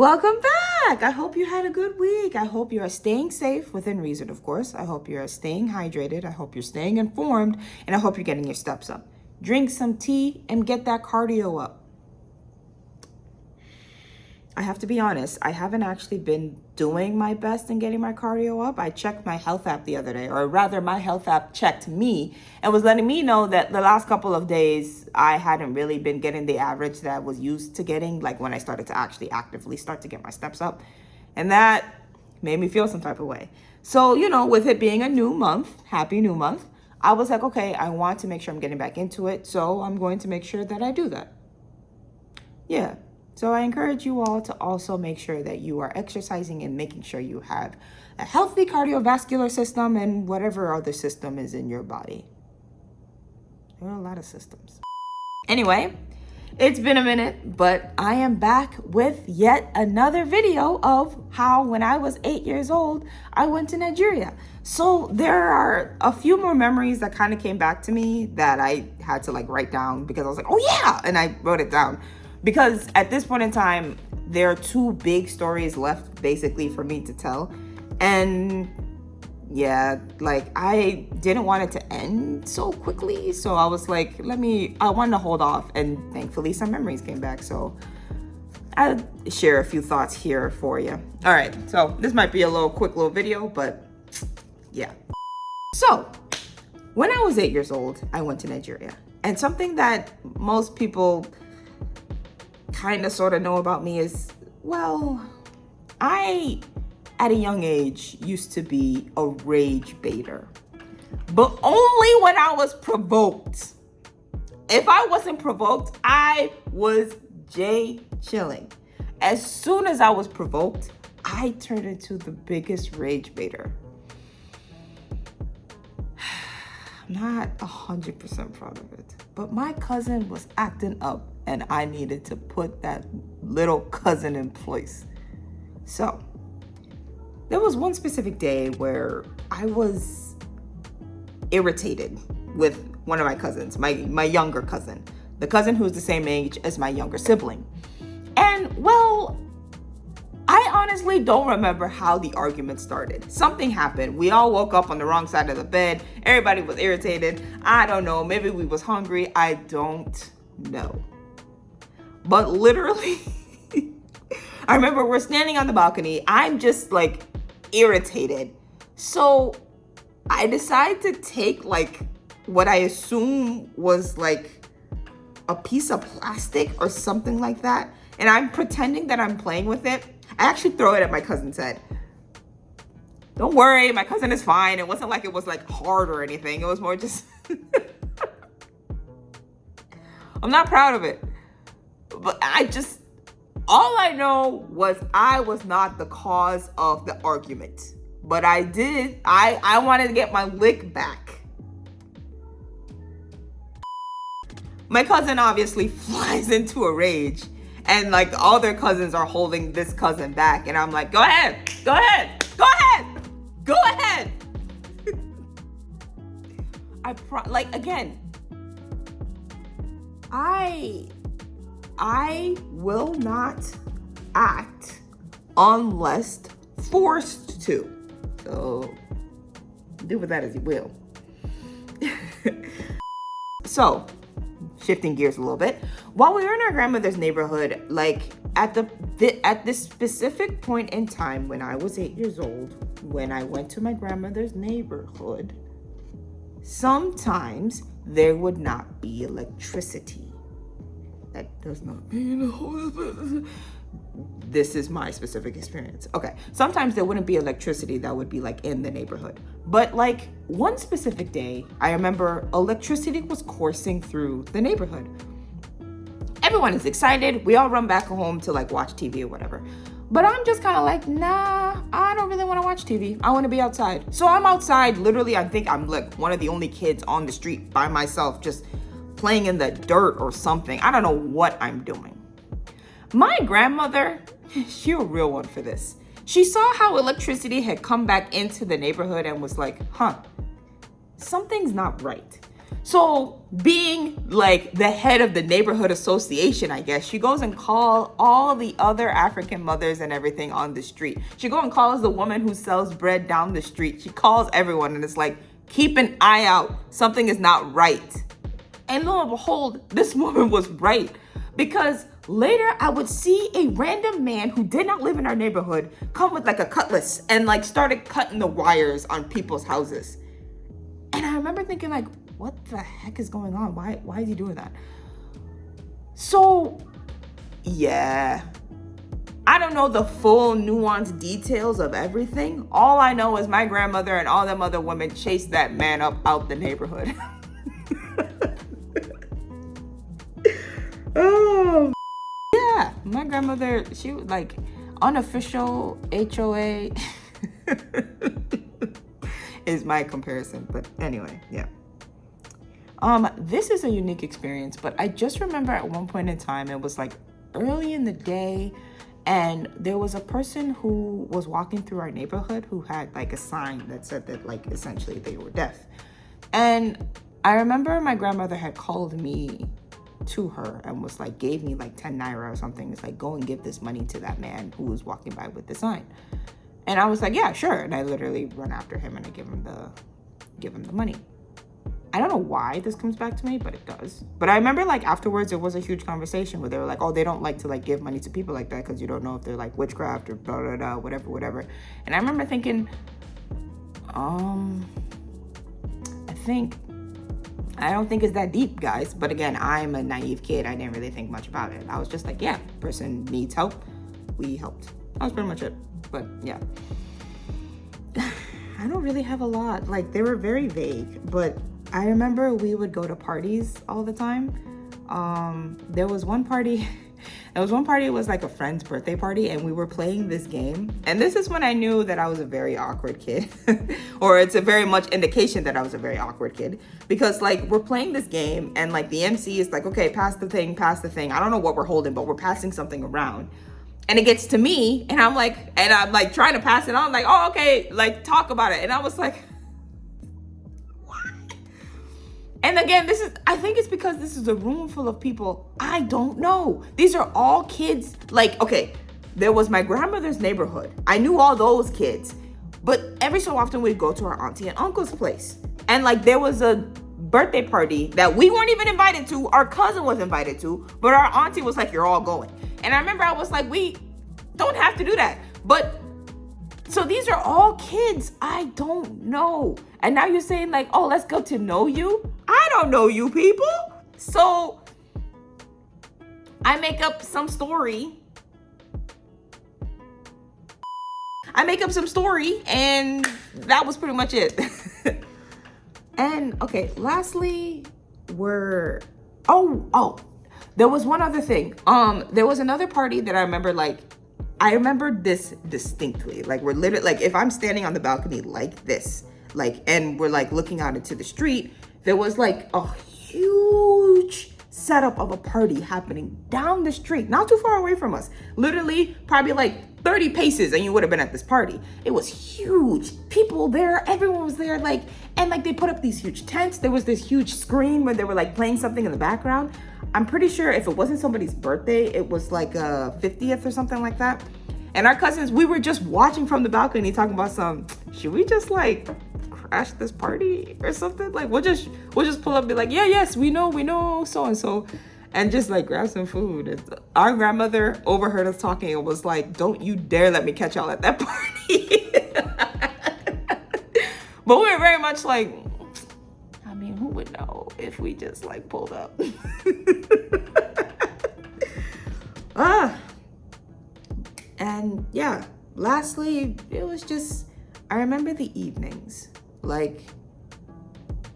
Welcome back. I hope you had a good week. I hope you are staying safe within reason, of course. I hope you are staying hydrated. I hope you're staying informed, and I hope you're getting your steps up. Drink some tea and get that cardio up. I have to be honest, I haven't actually been doing my best in getting my cardio up. I checked my health app the other day, or rather my health app checked me and was letting me know that the last couple of days I hadn't really been getting the average that I was used to getting, like when I started to actually actively start to get my steps up. And that made me feel some type of way. So, with it being a new month, happy new month, I was like, okay, I want to make sure I'm getting back into it. So I'm going to make sure that I do that. Yeah. So I encourage you all to also make sure that you are exercising and making sure you have a healthy cardiovascular system and whatever other system is in your body. There are a lot of systems. Anyway, it's been a minute, but I am back with yet another video of how when I was 8 years old, I went to Nigeria. So there are a few more memories that kind of came back to me that I had to write down because I was like, oh yeah, and I wrote it down. Because at this point in time, there are two big stories left basically for me to tell. And yeah, I didn't want it to end so quickly. So I was like, I wanted to hold off, and thankfully some memories came back. So I'll share a few thoughts here for you. All right, so this might be a quick little video, but yeah. So when I was 8 years old, I went to Nigeria. And something that most people kind of sort of know about me is, I at a young age used to be a rage baiter, but only when I was provoked. If I wasn't provoked, I was chilling. As soon as I was provoked, I turned into the biggest rage baiter. I'm not 100% proud of it, but my cousin was acting up and I needed to put that little cousin in place. So there was one specific day where I was irritated with one of my cousins, my younger cousin, the cousin who's the same age as my younger sibling. And I honestly don't remember how the argument started. Something happened. We all woke up on the wrong side of the bed. Everybody was irritated. I don't know. Maybe we was hungry. I don't know. But literally, I remember we're standing on the balcony. I'm just irritated. So I decide to take what I assume was a piece of plastic or something like that. And I'm pretending that I'm playing with it. I actually throw it at my cousin's head. Don't worry, my cousin is fine. It wasn't like it was hard or anything. It was more just, I'm not proud of it. But all I know was I was not the cause of the argument. But I wanted to get my lick back. My cousin obviously flies into a rage. And all their cousins are holding this cousin back. And I'm like, go ahead. I will not act unless forced to. So do with that as you will. So, shifting gears a little bit. While we were in our grandmother's neighborhood, at this specific point in time when I was 8 years old, when I went to my grandmother's neighborhood, sometimes there would not be electricity. That does not mean this is my specific experience. Okay, sometimes there wouldn't be electricity that would be in the neighborhood. But one specific day, I remember electricity was coursing through the neighborhood. Everyone is excited. We all run back home to watch TV or whatever. But I'm just kind of nah, I don't really want to watch TV. I want to be outside. So I'm outside. Literally, I think I'm one of the only kids on the street by myself, just playing in the dirt or something. I don't know what I'm doing. My grandmother, she a real one for this. She saw how electricity had come back into the neighborhood and was like, something's not right. So being like the head of the neighborhood association, I guess, she goes and call all the other African mothers and everything on the street. She go and calls the woman who sells bread down the street. She calls everyone and it's like, keep an eye out. Something is not right. And lo and behold, this woman was right. Because later I would see a random man who did not live in our neighborhood come with like a cutlass and like started cutting the wires on people's houses. And I remember thinking like, what the heck is going on? Why is he doing that? So, yeah. I don't know the full nuanced details of everything. All I know is my grandmother and all them other women chased that man up out the neighborhood. Oh, yeah. My grandmother, she was like unofficial HOA is my comparison. But anyway, yeah. This is a unique experience, but I just remember at one point in time, it was like early in the day, and there was a person who was walking through our neighborhood who had like a sign that said that like essentially they were deaf. And I remember my grandmother had called me to her and was like, gave me like 10 naira or something. It's like, go and give this money to that man who was walking by with the sign. And I was like, yeah, sure. And I literally run after him and I give him the money. I don't know why this comes back to me, but it does. But I remember like afterwards, there was a huge conversation where they were like, oh, they don't like to like give money to people like that because you don't know if they're like witchcraft or blah, blah, blah, whatever. And I remember thinking, I don't think it's that deep, guys. But again, I'm a naive kid. I didn't really think much about it. I was just like, yeah, person needs help. We helped. That was pretty much it. But yeah. I don't really have a lot. Like, they were very vague, but I remember we would go to parties all the time. There was one party, it was like a friend's birthday party, and we were playing this game. And this is when I knew that I was a very awkward kid, or it's a very much indication that I was a very awkward kid, because like we're playing this game and like the MC is like, okay, pass the thing. I don't know what we're holding, but we're passing something around. And it gets to me and I'm like trying to pass it on, like, oh, okay, like talk about it. And I was like, and again, I think it's because this is a room full of people I don't know. These are all kids. Like, okay, there was my grandmother's neighborhood. I knew all those kids. But every so often we'd go to our auntie and uncle's place. And like there was a birthday party that we weren't even invited to. Our cousin was invited to, but our auntie was like, you're all going. And I remember I was like, we don't have to do that. But so these are all kids I don't know. And now you're saying like, oh, let's go to know you. I don't know you people. So I make up some story. And that was pretty much it. And okay, lastly, there was one other thing. There was another party that I remember, like, I remember this distinctly. Like, we're literally, like, if I'm standing on the balcony like this, like, and we're like looking out into the street, there was like a huge setup of a party happening down the street, not too far away from us. Literally, probably like 30 paces, and you would have been at this party. It was huge. People there, everyone was there, like, and like they put up these huge tents. There was this huge screen where they were like playing something in the background. I'm pretty sure if it wasn't somebody's birthday, it was like a 50th or something like that. And our cousins, we were just watching from the balcony talking about should we just like crash this party or something? Like we'll just pull up and be like, yeah, yes, we know so-and-so, and just like grab some food. And our grandmother overheard us talking and was like, don't you dare let me catch y'all at that party. But we were very much like, I mean, who would know if we just like pulled up? And yeah, lastly, it was just, I remember the evenings, like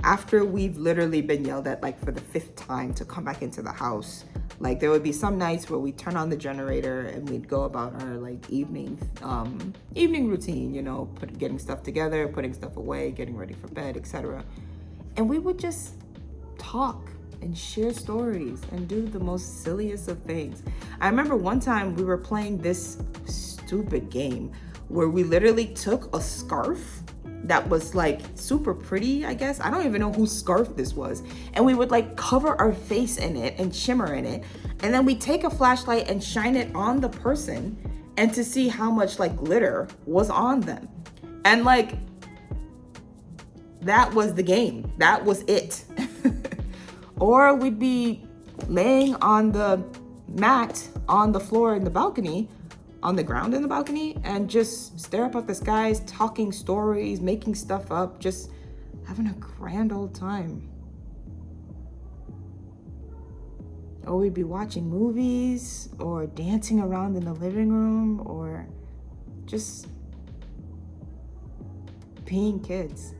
after we've literally been yelled at like for the 5th time to come back into the house, like there would be some nights where we turn on the generator and we'd go about our like evening routine, you know, getting stuff together, putting stuff away, getting ready for bed, etc. And we would just talk and share stories and do the most silliest of things. I remember one time we were playing this stupid game where we literally took a scarf that was like super pretty, I guess. I don't even know whose scarf this was. And we would like cover our face in it and shimmer in it. And then we take a flashlight and shine it on the person and to see how much like glitter was on them. And like, that was the game. That was it. Or we'd be laying on the mat on the floor in the balcony, on the ground in the balcony, and just stare up at the skies, talking stories, making stuff up, just having a grand old time. Or we'd be watching movies or dancing around in the living room or just being kids.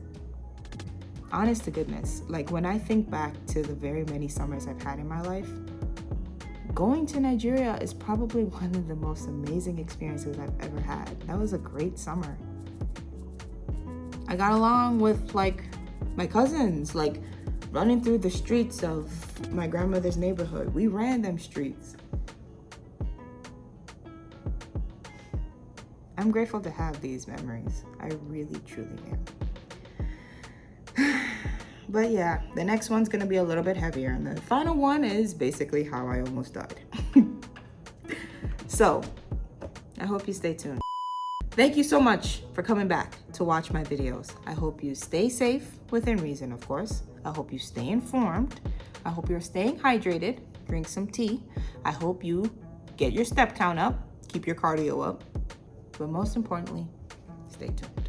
Honest to goodness, like when I think back to the very many summers I've had in my life, going to Nigeria is probably one of the most amazing experiences I've ever had. That was a great summer. I got along with like my cousins, like running through the streets of my grandmother's neighborhood. We ran them streets. I'm grateful to have these memories. I really, truly am. But yeah, the next one's gonna be a little bit heavier, and the final one is basically how I almost died. So, I hope you stay tuned. Thank you so much for coming back to watch my videos. I hope you stay safe, within reason, of course. I hope you stay informed. I hope you're staying hydrated, drink some tea. I hope you get your step count up, keep your cardio up, but most importantly, stay tuned.